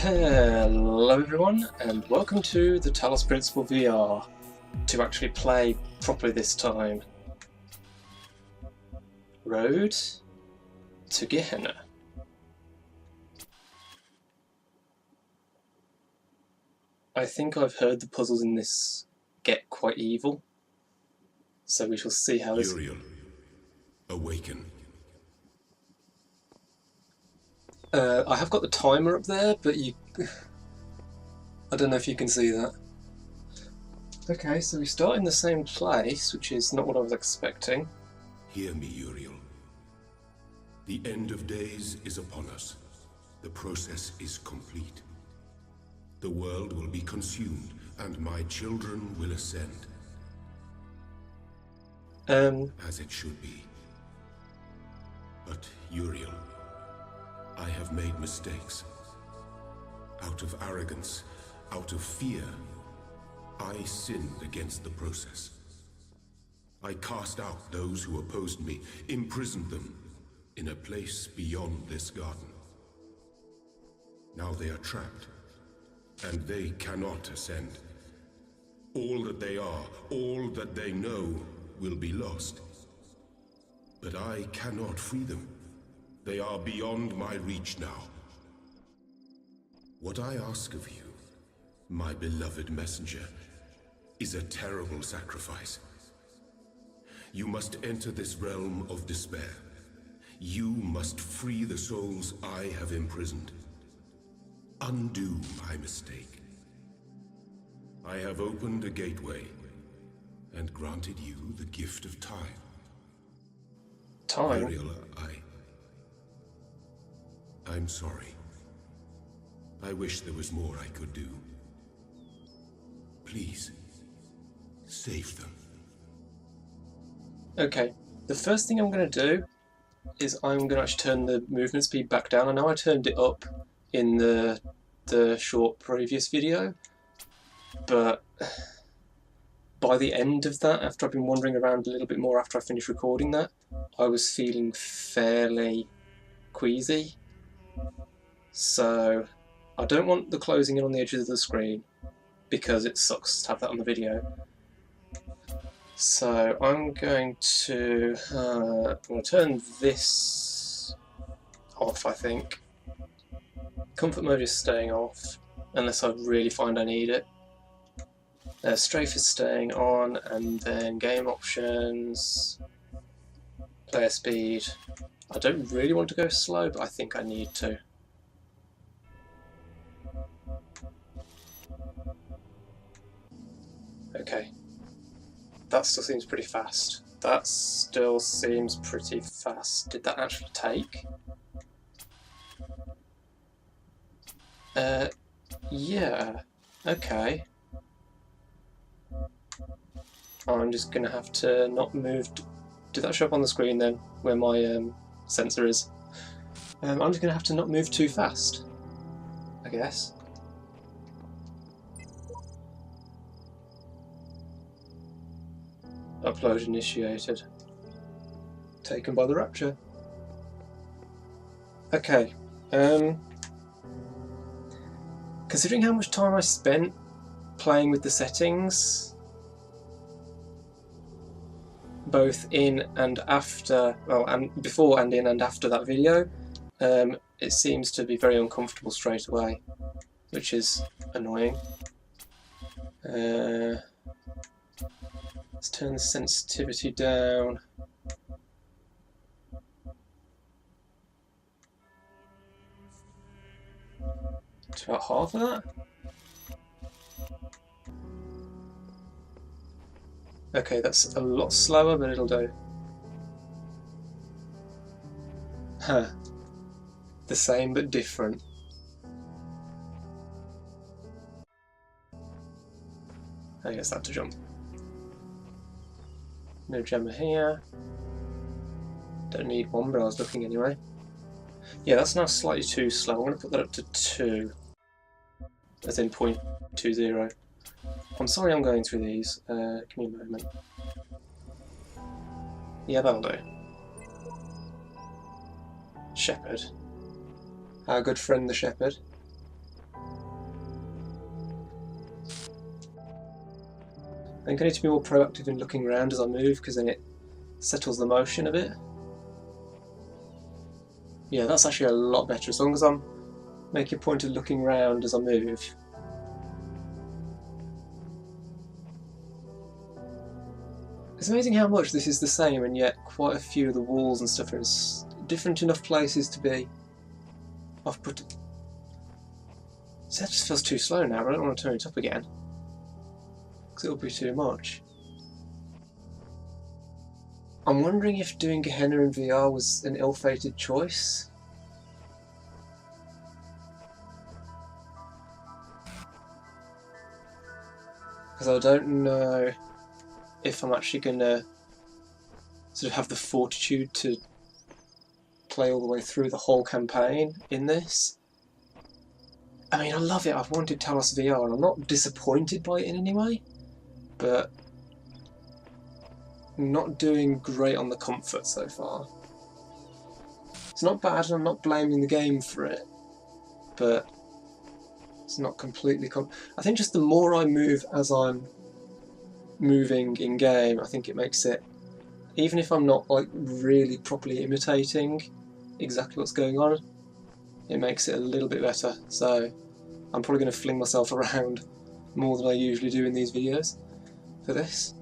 Hello everyone, and welcome to the Talos Principle VR, to actually play properly this time. Road to Gehenna. I think I've heard the puzzles in this get quite evil, so we shall see how this... Uriel, awaken. I have got the timer up there, but I don't know if you can see that. Okay, so we start in the same place, which is not what I was expecting. Hear me, Uriel. The end of days is upon us. The process is complete. The world will be consumed, and my children will ascend. As it should be. But, Uriel, I have made mistakes. Out of arrogance, out of fear, I sinned against the process. I cast out those who opposed me, imprisoned them in a place beyond this garden. Now they are trapped, and they cannot ascend. All that they are, all that they know, will be lost. But I cannot free them. They are beyond my reach now. What I ask of you, my beloved messenger, is a terrible sacrifice. You must enter this realm of despair. You must free the souls I have imprisoned. Undo my mistake. I have opened a gateway and granted you the gift of time. Time? Uriel, I'm sorry. I wish there was more I could do. Please, save them. Okay, the first thing I'm going to do is I'm going to actually turn the movement speed back down. I know I turned it up in the short previous video, but by the end of that, after I've been wandering around a little bit more after I finished recording that, I was feeling fairly queasy. So I don't want the closing in on the edges of the screen because it sucks to have that on the video. So I'm going to turn this off, I think. Comfort mode is staying off, unless I really find I need it. Strafe is staying on, and then game options, player speed. I don't really want to go slow, but I think I need to. Okay. That still seems pretty fast. That still seems pretty fast. Did that actually take? Yeah. Okay. I'm just gonna have to not move. Did that show up on the screen then, where my sensor is? I'm just gonna have to not move too fast, I guess. Upload initiated. Taken by the rapture. Okay. Considering how much time I spent playing with the settings, both in and after, well, and before and in and after that video, it seems to be very uncomfortable straight away, which is annoying. Let's turn the sensitivity down. To about half of that. Okay, that's a lot slower, but it'll do. Huh. The same but different. I guess that's to jump. No gemma here. Don't need one, but I was looking anyway. Yeah, that's now slightly too slow. I'm going to put that up to 2. As in 0.20. I'm sorry I'm going through these. Give me a moment. Yeah, that'll do. Shepherd. Our good friend the shepherd. think I need to be more proactive in looking around as I move, because then it settles the motion a bit. Yeah, that's actually a lot better, as long as I'm making a point of looking around as I move. It's amazing how much this is the same, and yet quite a few of the walls and stuff are in different enough places to be. I've put... See, that just feels too slow now, but I don't want to turn it up again, because it'll be too much. I'm wondering if doing Gehenna in VR was an ill-fated choice. Because I don't know if I'm actually going to sort of have the fortitude to play all the way through the whole campaign in this. I mean, I love it. I've wanted Talos VR, and I'm not disappointed by it in any way, but I'm not doing great on the comfort so far. It's not bad, and I'm not blaming the game for it, but it's not completely... I think just the more I move as I'm moving in game, I think it makes it, even if I'm not like really properly imitating exactly what's going on, it makes it a little bit better. So I'm probably going to fling myself around more than I usually do in these videos for this.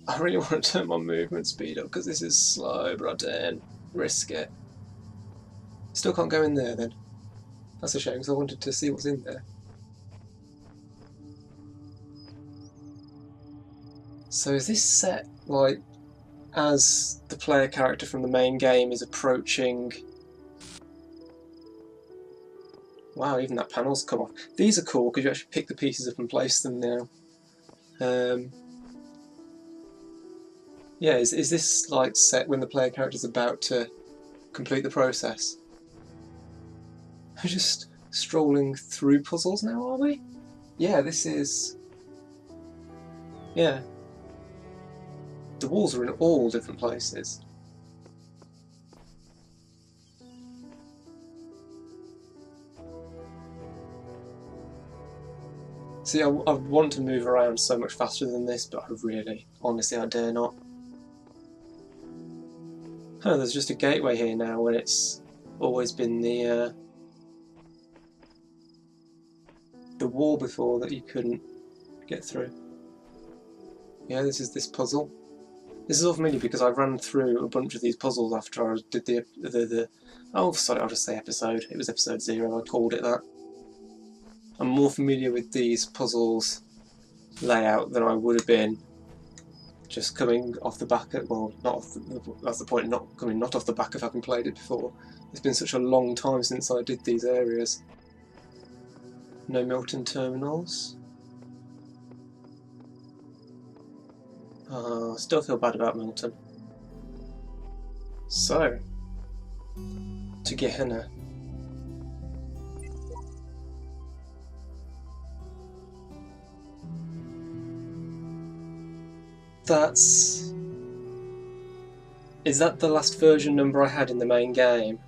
I really want to turn my movement speed up because this is slow, but I daren't risk it. Still can't go in there then. That's a shame, because I wanted to see what's in there. So is this set like as the player character from the main game is approaching... Wow, even that panel's come off. These are cool because you actually pick the pieces up and place them now. Yeah, is this like set when the player character's about to complete the process? We're just strolling through puzzles now, are we? Yeah, this is... Yeah. The walls are in all different places. See, I want to move around so much faster than this, but I really, honestly, I dare not. Oh, there's just a gateway here now when it's always been the wall before that you couldn't get through. Yeah, this is this puzzle. This is all familiar because I ran through a bunch of these puzzles after I did the oh, sorry, I'll just say episode. It was episode 0, I called it that. I'm more familiar with these puzzles layout than I would have been just coming off the back of, well, not off the, that's the point, not off the back of having played it before. It's been such a long time since I did these areas. No Milton terminals. I still feel bad about Milton. So, to Gehenna. Is that the last version number I had in the main game?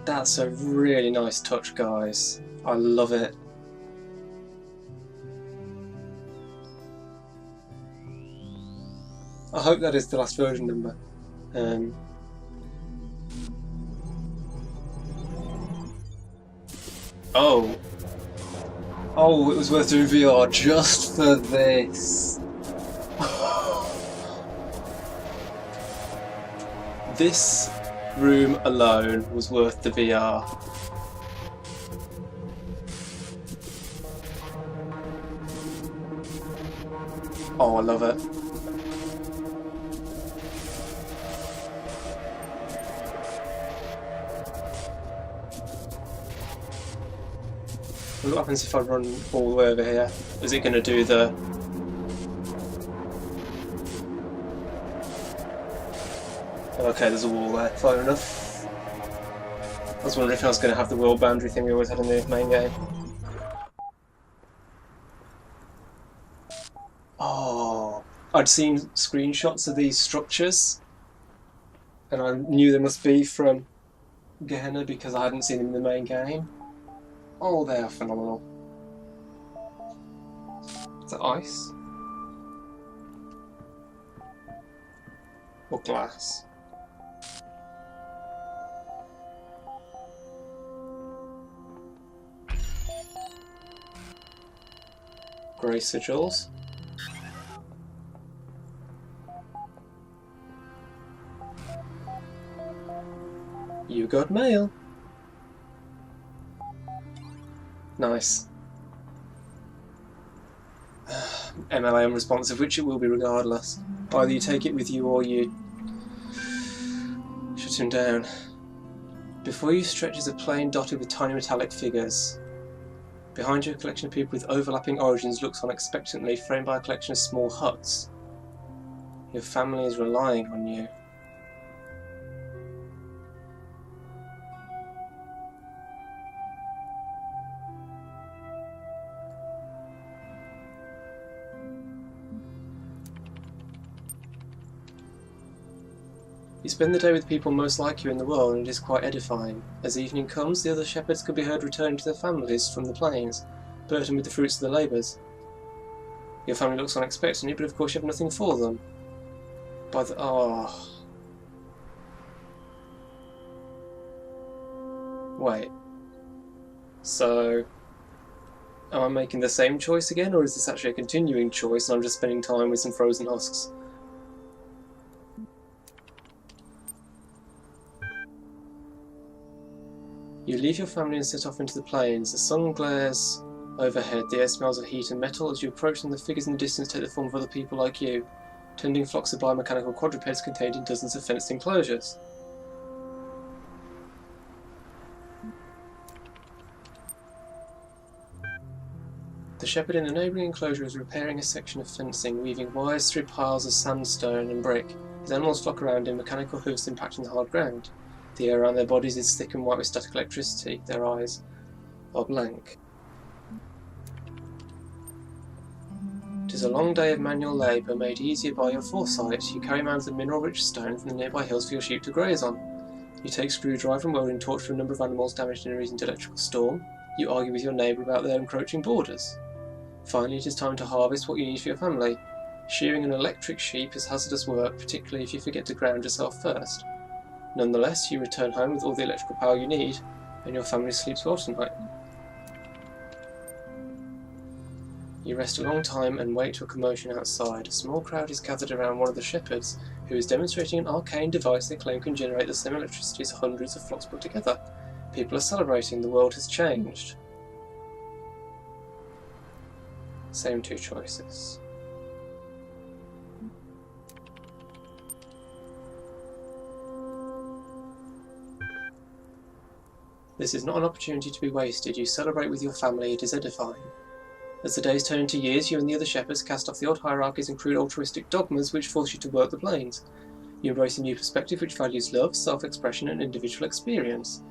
That's a really nice touch, guys. I love it. I hope that is the last version number. Oh, it was worth doing VR just for this. This room alone was worth the VR. Oh, I love it. What happens if I run all the way over here? Is it going to do the... Okay, there's a wall there, far enough. I was wondering if I was going to have the world boundary thing we always had in the main game. Oh, I'd seen screenshots of these structures, and I knew they must be from Gehenna because I hadn't seen them in the main game. Oh, they are phenomenal. Is that ice? Or glass? Grey sigils. You got mail. Nice. MLA unresponsive, which it will be regardless. Either you take it with you or you shut him down. Before you stretches a plain dotted with tiny metallic figures. Behind you, a collection of people with overlapping origins looks on expectantly, framed by a collection of small huts. Your family is relying on you. You spend the day with people most like you in the world, and it is quite edifying. As evening comes, the other shepherds could be heard returning to their families from the plains, burdened with the fruits of their labours. Your family looks on expectantly, but of course you have nothing for them. By the... oh... Wait. So... am I making the same choice again, or is this actually a continuing choice and I'm just spending time with some frozen husks? You leave your family and set off into the plains. The sun glares overhead, the air smells of heat and metal. As you approach them, the figures in the distance take the form of other people like you, tending flocks of biomechanical quadrupeds contained in dozens of fenced enclosures. The shepherd in a neighbouring enclosure is repairing a section of fencing, weaving wires through piles of sandstone and brick. His animals flock around him, mechanical hoofs impacting the hard ground. The air around their bodies is thick and white with static electricity. Their eyes are blank. It is a long day of manual labour, made easier by your foresight. You carry mounds of mineral-rich stone from the nearby hills for your sheep to graze on. You take screwdriver and welding torch for a number of animals damaged in a recent electrical storm. You argue with your neighbour about their encroaching borders. Finally, it is time to harvest what you need for your family. Shearing an electric sheep is hazardous work, particularly if you forget to ground yourself first. Nonetheless, you return home with all the electrical power you need, and your family sleeps well tonight. You rest a long time and wait for a commotion outside. A small crowd is gathered around one of the shepherds, who is demonstrating an arcane device they claim can generate the same electricity as hundreds of flocks put together. People are celebrating. The world has changed. Same two choices. This is not an opportunity to be wasted. You celebrate with your family. It is edifying. As the days turn into years, you and the other shepherds cast off the old hierarchies and crude altruistic dogmas which force you to work the plains. You embrace a new perspective which values love, self-expression and individual experience.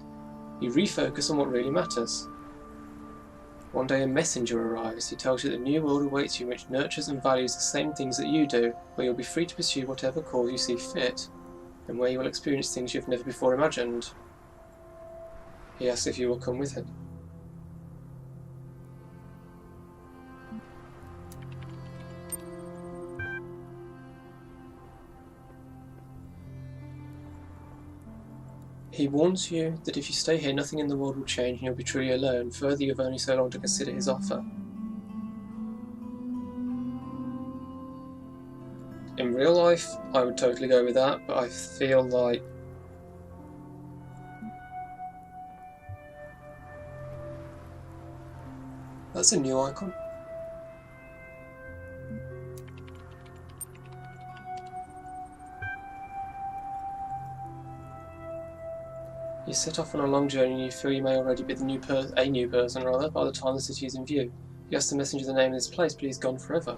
You refocus on what really matters. One day a messenger arrives. He tells you that a new world awaits you which nurtures and values the same things that you do, where you'll be free to pursue whatever cause you see fit, and where you will experience things you've never before imagined. He asks if you will come with him. He warns you that if you stay here, nothing in the world will change and you'll be truly alone. Further, you have only so long to consider his offer. In real life, I would totally go with that, but I feel like that's a new icon. You set off on a long journey and you feel you may already be a new person by the time the city is in view. You ask the messenger the name of this place, but he's gone forever.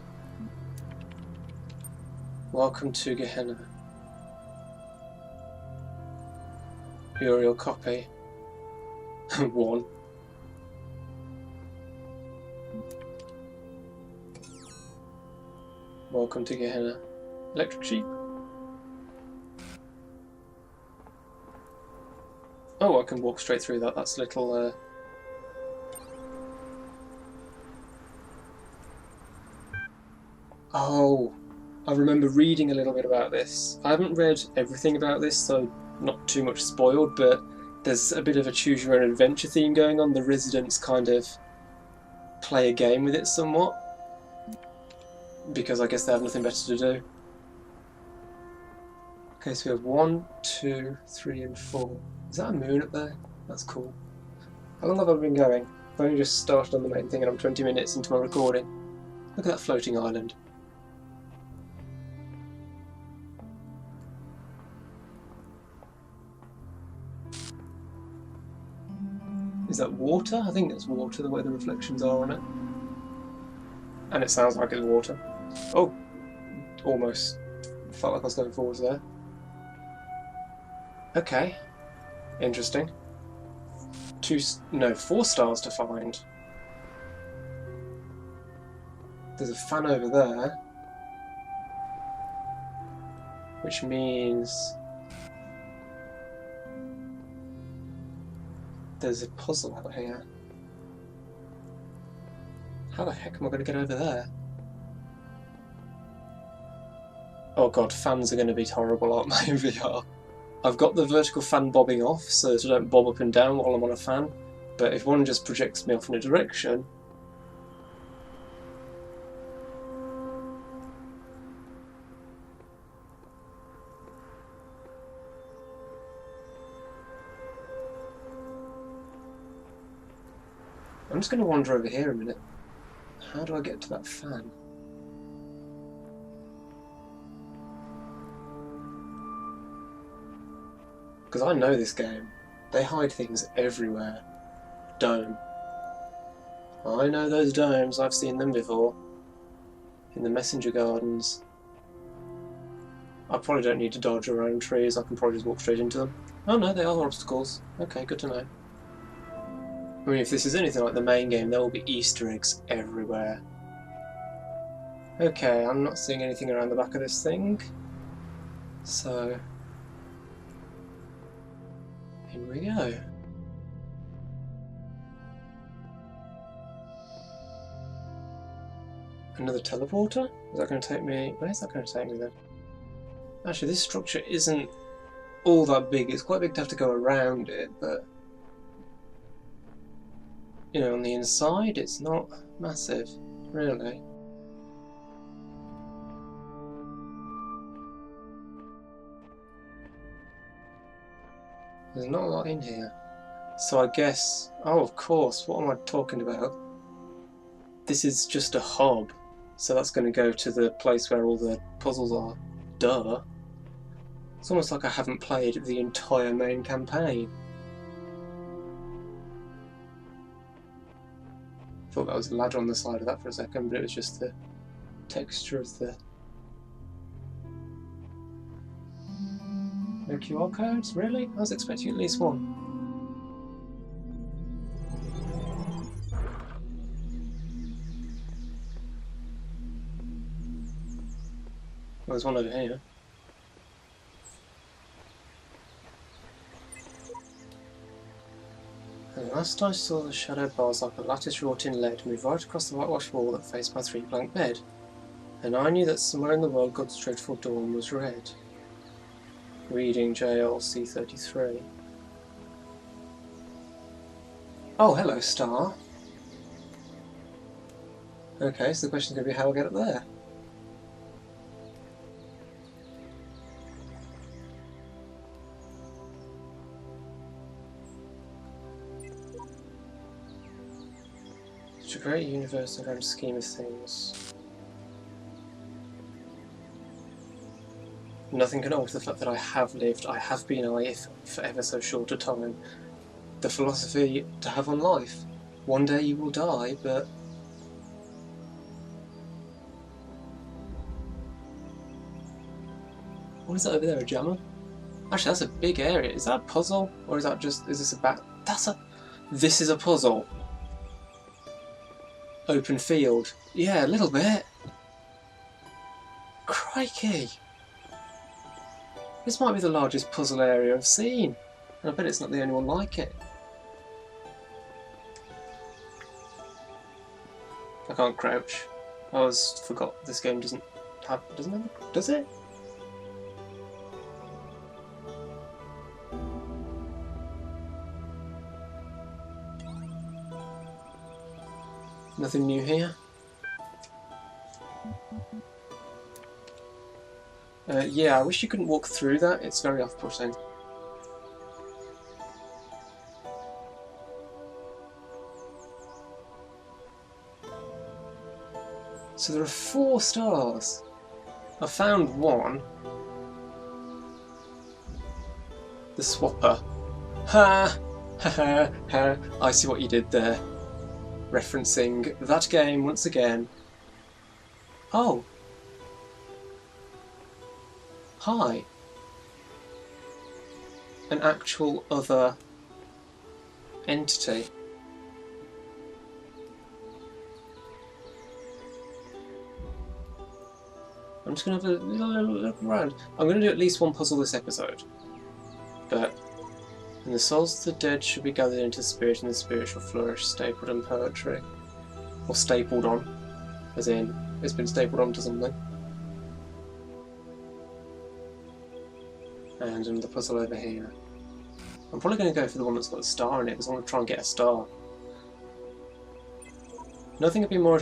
Welcome to Gehenna. Uriel copy. 1. Welcome to Gehenna. Electric sheep. Oh, I can walk straight through that. That's a little... Oh, I remember reading a little bit about this. I haven't read everything about this, so not too much spoiled, but there's a bit of a choose-your-own adventure theme going on. The residents kind of play a game with it somewhat, because I guess they have nothing better to do. Okay, so we have 1, 2, 3, and 4. Is that a moon up there? That's cool. How long have I been going? I've only just started on the main thing and I'm 20 minutes into my recording. Look at that floating island. Is that water? I think that's water, the way the reflections are on it. And it sounds like it's water. Oh, almost felt like I was going forwards there. Okay, interesting. 4 stars to find. There's a fan over there, which means there's a puzzle out here. How the heck am I going to get over there? Oh god, fans are going to be horrible, aren't they, in VR? I've got the vertical fan bobbing off so that I don't bob up and down while I'm on a fan, but if one just projects me off in a direction... I'm just going to wander over here a minute. How do I get to that fan? Because I know this game. They hide things everywhere. Dome. I know those domes, I've seen them before. In the messenger gardens. I probably don't need to dodge around trees, I can probably just walk straight into them. Oh no, they are obstacles. Okay, good to know. I mean, if this is anything like the main game, there will be Easter eggs everywhere. Okay, I'm not seeing anything around the back of this thing. So... here we go. Another teleporter? Is that going to take me... where's that going to take me then? Actually, this structure isn't all that big. It's quite big to have to go around it, but... you know, on the inside, it's not massive, really. There's not a lot in here. So I guess... oh, of course, what am I talking about? This is just a hub, so that's going to go to the place where all the puzzles are. Duh. It's almost like I haven't played the entire main campaign. Thought that was a ladder on the side of that for a second, but it was just the texture of the... no QR codes? Really? I was expecting at least one. Well, there's one over here. And last I saw the shadow bars like a lattice wrought in lead move right across the whitewashed wall that faced my 3-plank bed. And I knew that somewhere in the world God's dreadful dawn was red. Reading JLC 33. Oh, hello, star. Okay, so the question's going to be how I'll get up there. Such a great universe and grand scheme of things. Nothing can alter the fact that I have lived, I have been alive for ever so short a time. The philosophy to have on life. One day you will die, but... what is that over there, a jammer? Actually, that's a big area. Is that a puzzle? Or is that just... is this a bat? That's a... this is a puzzle. Open field. Yeah, a little bit. Crikey. This might be the largest puzzle area I've seen. And I bet it's not the only one like it. I can't crouch. I always forgot this game doesn't have does it? Nothing new here. Yeah, I wish you couldn't walk through that. It's very off-putting. So there are 4 stars. I found one. The swapper. Ha! Ha ha ha! I see what you did there. Referencing that game once again. Oh! Hi! An actual other entity. I'm just going to have a little look around. I'm going to do at least one puzzle this episode. But, and the souls of the dead should be gathered into the spirit, and the spirit shall flourish, stapled in poetry. Or stapled on, as in, it's been stapled onto something. And another puzzle over here. I'm probably going to go for the one that's got a star in it, because I want to try and get a star. Nothing could be more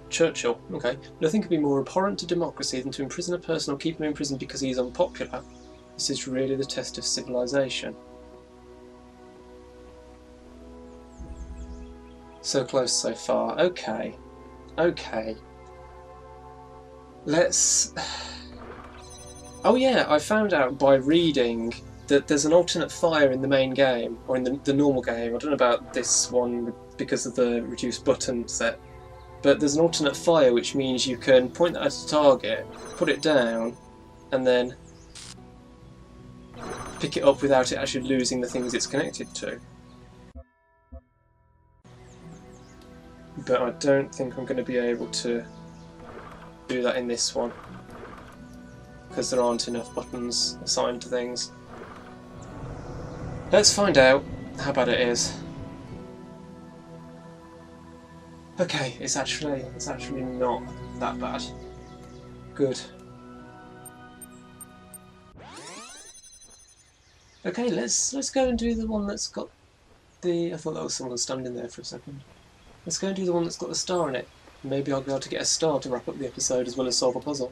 Churchill, okay. Nothing could be more abhorrent to democracy than to imprison a person or keep him in prison because he is unpopular. This is really the test of civilization. So close so far. Okay. Okay. Let's... Oh yeah, I found out by reading that there's an alternate fire in the main game, or in the normal game. I don't know about this one because of the reduced button set. But there's an alternate fire, which means you can point that at a target, put it down, and then pick it up without it actually losing the things it's connected to. But I don't think I'm going to be able to do that in this one, because there aren't enough buttons assigned to things. Let's find out how bad it is. Okay, it's actually not that bad. Good. Okay, let's go and do the one that's got the... I thought that was someone standing there for a second. Let's go and do the one that's got the star in it. Maybe I'll be able to get a star to wrap up the episode as well as solve a puzzle.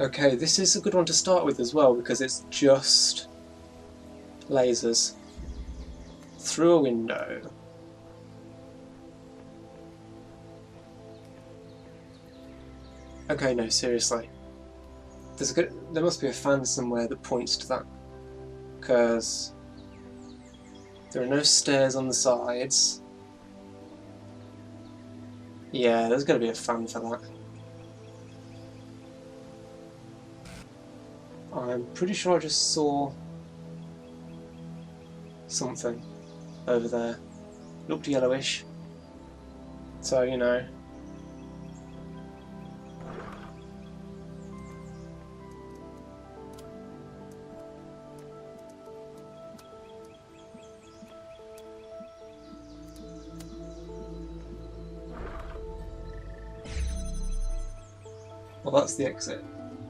Okay, this is a good one to start with as well because it's just lasers through a window. Okay, no, seriously. There must be a fan somewhere that points to that. Because there are no stairs on the sides. Yeah, there's got to be a fan for that. I'm pretty sure I just saw something over there. Looked yellowish. So, you know. Well, that's the exit,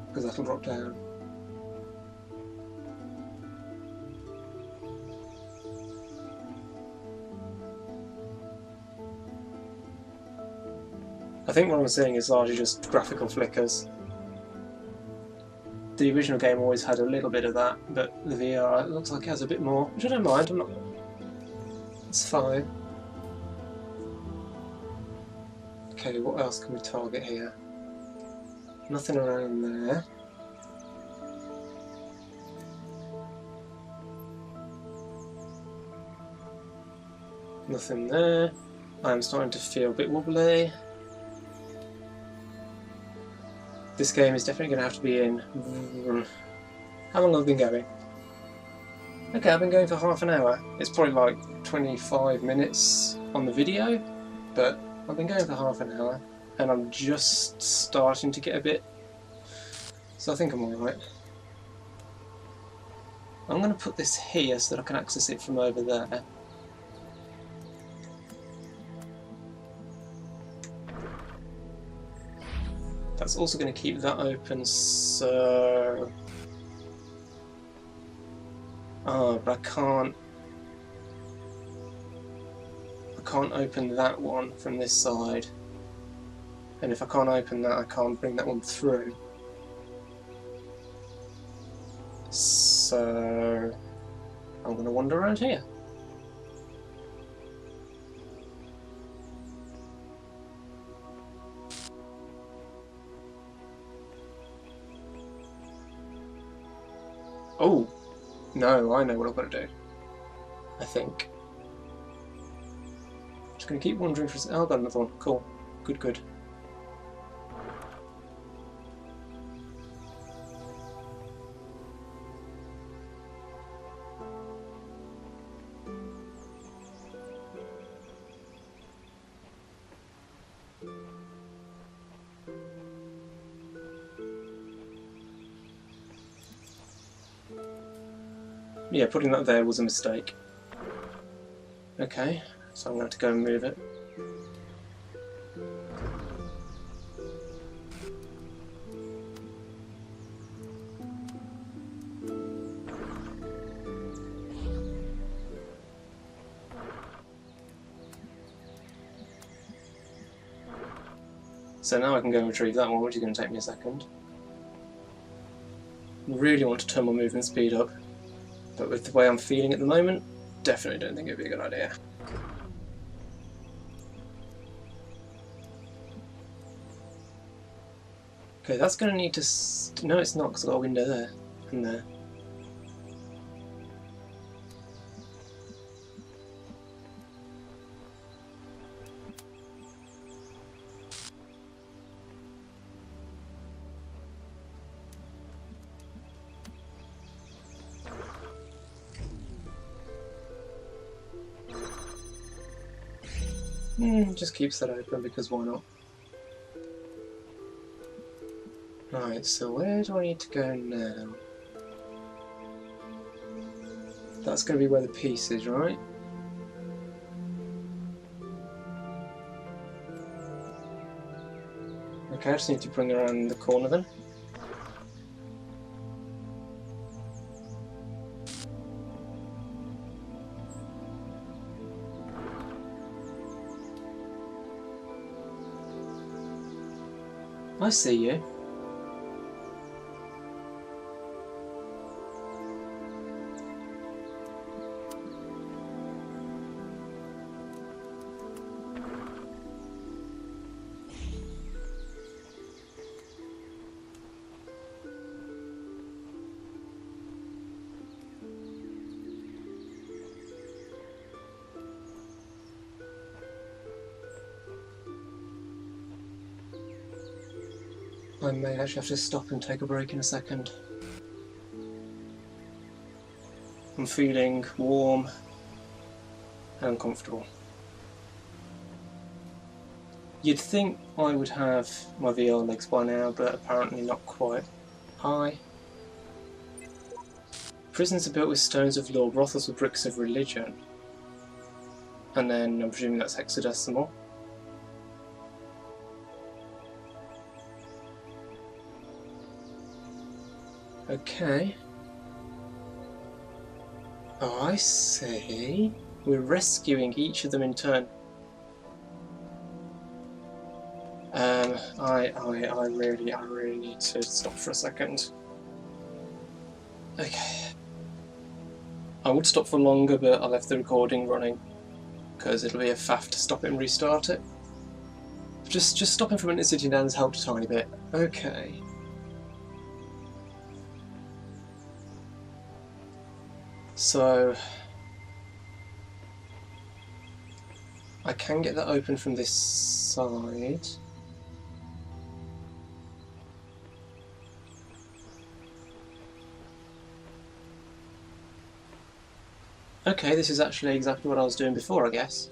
because that'll drop down. I think what I'm seeing is largely just graphical flickers. The original game always had a little bit of that, but the VR, it looks like it has a bit more, which I don't mind, it's fine. Okay, what else can we target here? Nothing around there. Nothing there. I'm starting to feel a bit wobbly. This game is definitely going to have to be in... How long have I been going? Okay, I've been going for half an hour. It's probably like 25 minutes on the video, but I've been going for half an hour. And I'm just starting to get a bit... So I think I'm alright. I'm going to put this here so that I can access it from over there. That's also going to keep that open, so... Oh, but I can't open that one from this side. And if I can't open that, I can't bring that one through. So I'm going to wander around here. Oh, no, I know what I've got to do. I think. Just going to keep wandering for... Oh, I've got another one. Cool. Good, good. Yeah, putting that there was a mistake. Okay, so I'm going to have to go and move it. So now I can go and retrieve that one, which is going to take me a second. Really want to turn my movement speed up, but with the way I'm feeling at the moment, definitely don't think it would be a good idea. Okay, that's going to need to... No, it's not, because I've got a window there and there. Just keeps that open, because why not? Right, so where do I need to go now? That's going to be where the piece is, right? Okay, I just need to bring around the corner then. I see you. I may actually have to stop and take a break in a second. I'm feeling warm and comfortable. You'd think I would have my VR legs by now, but apparently not quite. Hi. Prisons are built with stones of law, brothels with bricks of religion. And then I'm presuming that's hexadecimal. Okay. Oh, I see. We're rescuing each of them in turn. I really need to stop for a second. Okay. I would stop for longer, but I left the recording running because it'll be a faff to stop it and restart it. Just stopping for a minute sitting down has helped a tiny bit. Okay. So I can get that open from this side. Okay, this is actually exactly what I was doing before, I guess.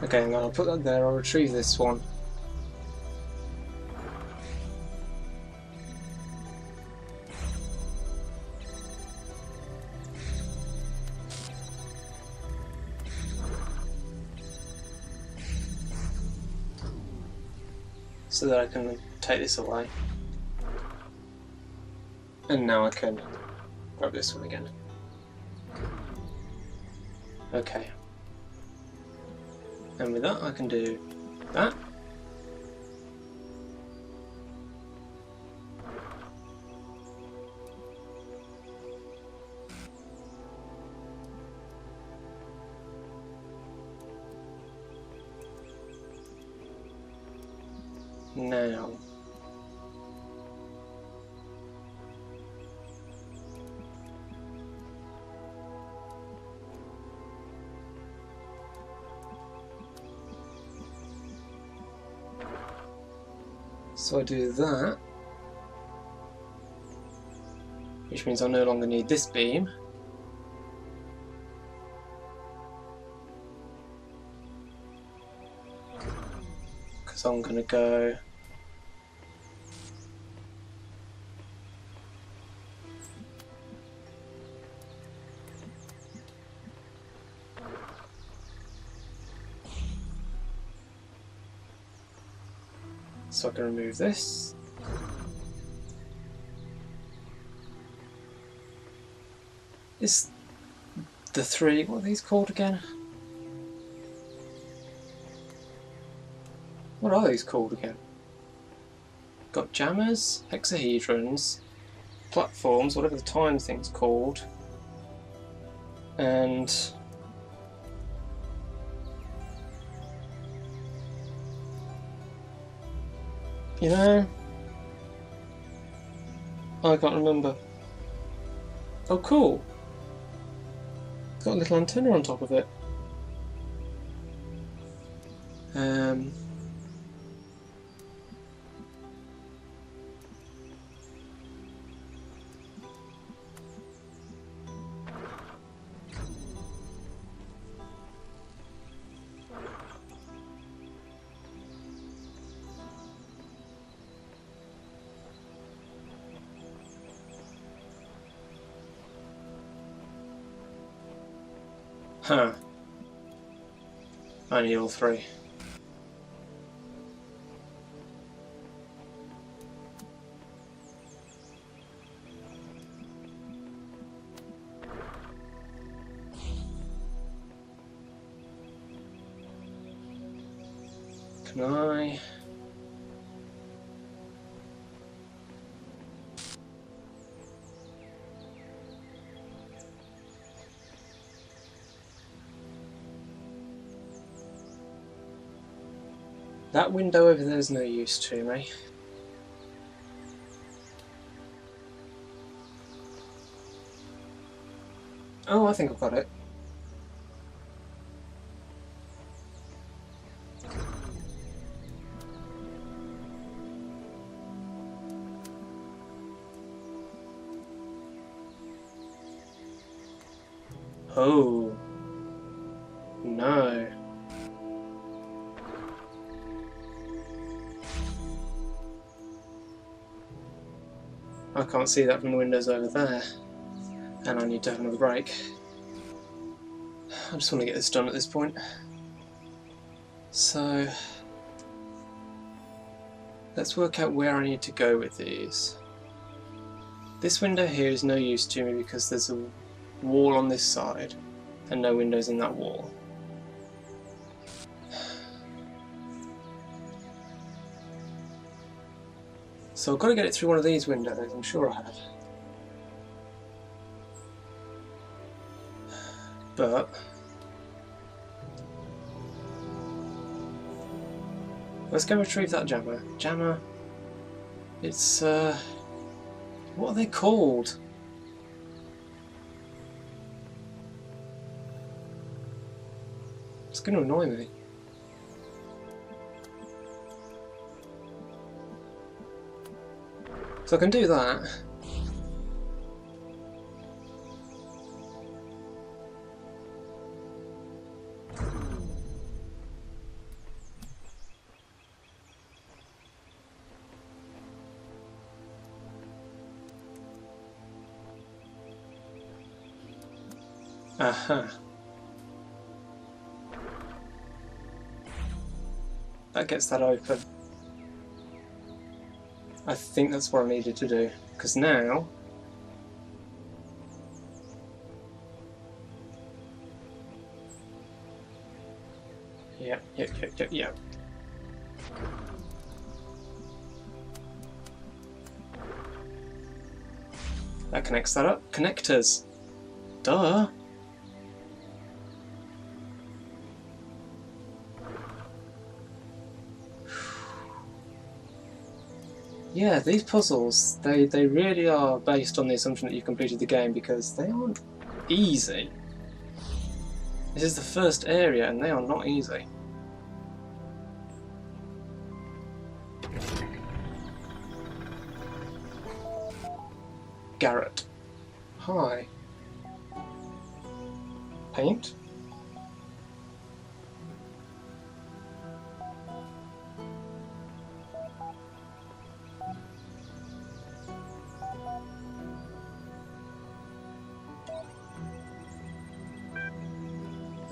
Okay, and then I'll put that there. I'll retrieve this one. So that I can take this away. And now I can grab this one again. Okay. And with that I can do that. Now. So I do that, which means I no longer need this beam. Because I'm going to go so I can remove this. Is the three, what are these called again? What are these called again? Got jammers, hexahedrons, platforms, whatever the time thing's called, and you know, I can't remember. Oh cool! It's got a little antenna on top of it. Huh. I need all three. Can I? That window over there is no use to me. Oh, I think I've got it. Oh. No. I can't see that from the windows over there. And I need to have another break. I just want to get this done at this point. So let's work out where I need to go with these. This window here is no use to me because there's a wall on this side and no windows in that wall. So I've got to get it through one of these windows, I'm sure I have. But let's go retrieve that jammer. Jammer. It's what are they called? It's going to annoy me. So I can do that. Aha. That gets that open. I think that's what I needed to do, because now Yep. That connects that up. Connectors. Duh. Yeah, these puzzles, they really are based on the assumption that you've completed the game, because they aren't easy. This is the first area and they are not easy. Garrett. Hi. Paint?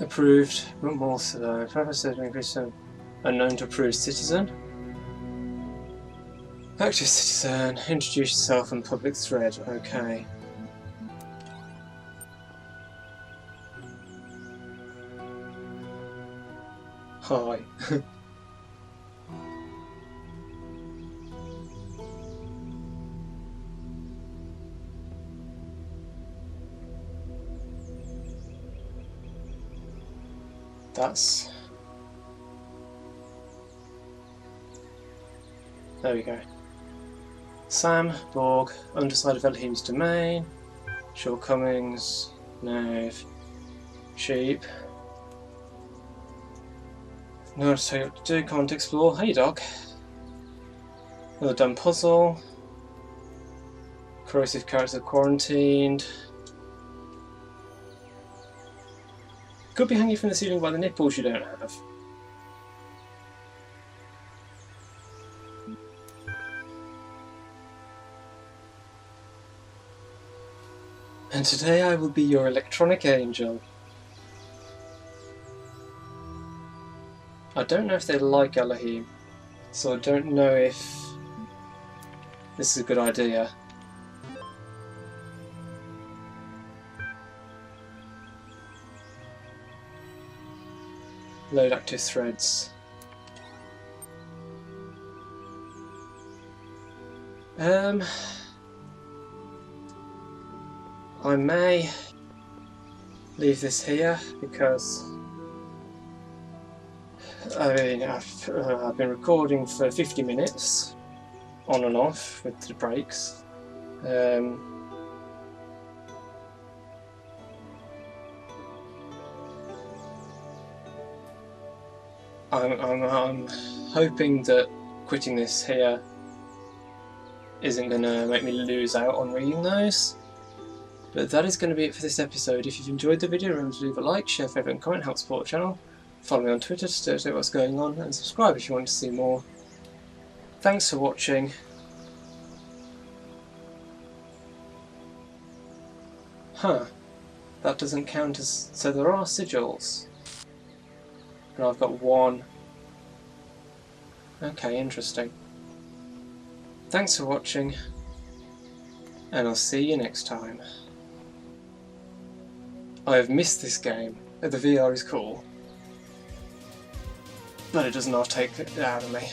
Approved, but more so. Professor to increase unknown to approved citizen. Active citizen, introduce yourself in public thread, okay. Hi. That's... There we go. Sam, Borg, underside of Elohim's domain, shortcomings, Knave, sheep. Know to tell you what to do, can't explore. Hey dog. Another done puzzle. Corrosive character quarantined. Could be hanging from the ceiling by the nipples you don't have. And today I will be your electronic angel. I don't know if they like Elohim, so I don't know if this is a good idea. Load active threads. I may leave this here because I mean I've been recording for 50 minutes on and off with the breaks. I'm hoping that quitting this here isn't going to make me lose out on reading those. But that is going to be it for this episode. If you've enjoyed the video, remember to leave a like, share, favourite and comment, help support the channel. Follow me on Twitter to stay up to date what's going on, and subscribe if you want to see more. Thanks for watching. Huh, that doesn't count as... so there are sigils. And I've got one. Okay, interesting. Thanks for watching, and I'll see you next time. I have missed this game. The VR is cool, but it does not take it out of me.